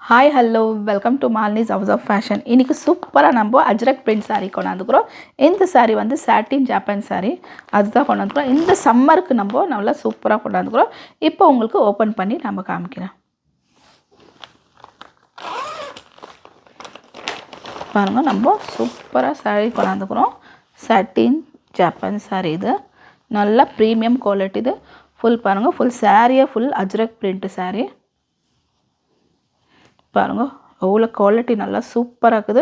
Hi hello welcome to Malini's house of fashion. இன்றைக்கி சூப்பராக நம்ம அஜ்ரக் பிரிண்ட் சாரீ கொண்டாந்துக்கிறோம். இந்த சாரீ வந்து சாட்டின் ஜாப்பான் சாரீ அதுதான் கொண்டாந்துக்கிறோம். இந்த சம்மருக்கு நம்ம நல்லா சூப்பராக கொண்டாந்துக்கிறோம். இப்போ உங்களுக்கு ஓப்பன் பண்ணி நம்ம காமிக்கிறேன். பாருங்கள், நம்ம சூப்பராக சாரீ கொண்டாந்துக்கிறோம். சாட்டின் ஜாப்பான் சாரீ இது நல்லா ப்ரீமியம் குவாலிட்டி. இது ஃபுல் பாருங்கள், ஃபுல் சாரியே ஃபுல் அஜ்ரக் பிரிண்ட் சாரீ. பாருங்க, எவ்வளோ குவாலிட்டி நல்லா சூப்பராக இருக்குது.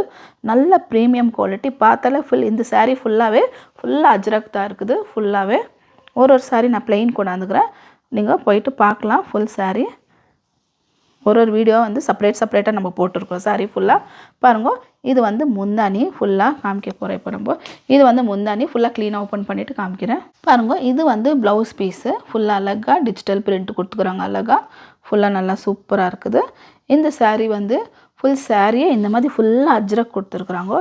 நல்ல ப்ரீமியம் குவாலிட்டி. பார்த்தாலே இந்த சாரீ ஃபுல்லாக அஜ்ரக் தான் இருக்குது. ஃபுல்லாகவே ஒரு சாரீ நான் ப்ளெயின் கொண்டாந்துக்கிறேன். நீங்கள் போயிட்டு பார்க்கலாம். ஃபுல் சாரீ ஒரு வீடியோ வந்து செப்பரேட்டாக நம்ம போட்டிருக்கோம். சாரீ ஃபுல்லாக பாருங்க. இது வந்து முந்தானி ஃபுல்லாக காமிக்க போகிறேன். இப்போ நம்ம இது வந்து முந்தானி ஃபுல்லாக க்ளீனாக ஓப்பன் பண்ணிவிட்டு காமிக்கிறேன். பாருங்க, இது வந்து ப்ளவுஸ் பீஸு ஃபுல்லாக அழகாக டிஜிட்டல் பிரிண்ட் கொடுத்துக்குறாங்க. அழகாக ஃபுல்லாக நல்லா சூப்பராக இருக்குது. இந்த சாரீ வந்து ஃபுல் சாரியே இந்த மாதிரி ஃபுல்லாக அஜ்ரக் கொடுத்துருக்குறாங்க.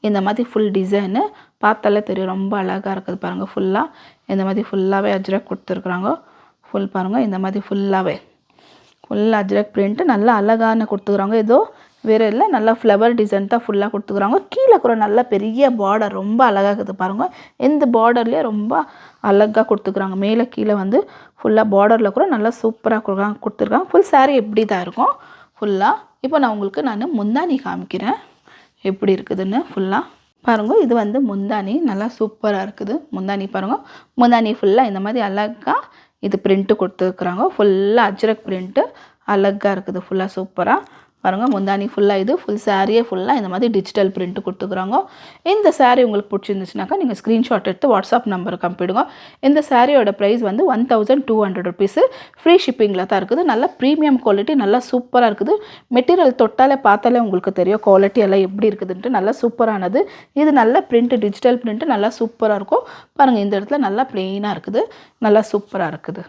இந்த மாதிரி ஃபுல் டிசைனு பார்த்தாலே தெரியும், ரொம்ப அழகாக இருக்குது. பாருங்கள், ஃபுல்லாக இந்த மாதிரி ஃபுல்லாகவே அஜ்ரக் கொடுத்துருக்குறாங்க. ஃபுல் பாருங்கள், இந்த மாதிரி ஃபுல்லாகவே ஃபுல் அஜ்ரக் பிரிண்ட்டு நல்லா அழகான கொடுத்துக்குறாங்க. ஏதோ வேறு இல்லை, நல்லா ஃப்ளவர் டிசைன் தான் ஃபுல்லாக கொடுத்துக்குறாங்க. கீழே கூட நல்ல பெரிய பார்டர் ரொம்ப அழகாக இருக்குது. பாருங்கள், இந்த பார்டர்லேயே ரொம்ப அழகாக கொடுத்துக்குறாங்க. மேலே கீழே வந்து ஃபுல்லாக பார்டரில் கூட நல்லா சூப்பராக கொடுத்துருக்காங்க. ஃபுல் சாரீ எப்படி தான் இருக்கும் ஃபுல்லாக. இப்போ நான் உங்களுக்கு முந்தானி காமிக்கிறேன் எப்படி இருக்குதுன்னு. ஃபுல்லாக பாருங்கள், இது வந்து முந்தானி நல்லா சூப்பராக இருக்குது. முந்தானி பாருங்கள், முந்தானி ஃபுல்லாக இந்த மாதிரி அழகாக இது பிரிண்ட்டு கொடுத்துருக்குறாங்க. ஃபுல்லாக அஜ்ரக் பிரிண்ட்டு அழகாக இருக்குது. ஃபுல்லாக சூப்பராக பாருங்கள். முந்தானி ஃபுல்லாக இது ஃபுல் சாரியே ஃபுல்லாக இந்த மாதிரி டிஜிட்டல் பிரிண்ட்டு கொடுத்துக்குறாங்க. இந்த சாரீ உங்களுக்கு பிடிச்சிருந்துச்சுனாக்கா நீங்கள் ஸ்க்ரீன்ஷாட் எடுத்து வாட்ஸ்அப் நம்பருக்கு அனுப்பிடுங்க. இந்த சாரியோட ப்ரைஸ் வந்து 1200 rupees. ஃப்ரீ ஷிப்பிங்கில் தான் இருக்குது. நல்லா ப்ரீமியம் குவாலிட்டி, நல்லா சூப்பராக இருக்குது. மெட்டீரியல் தொட்டாலே பார்த்தாலே உங்களுக்கு தெரியும் குவாலிட்டி எல்லாம் எப்படி இருக்குதுன்ட்டு. நல்லா சூப்பரானது. இது நல்ல பிரிண்ட்டு, டிஜிட்டல் பிரிண்ட்டு நல்லா சூப்பராக இருக்கும். பாருங்கள், இந்த இடத்துல நல்லா ப்ளெயினாக இருக்குது. நல்லா சூப்பராக இருக்குது.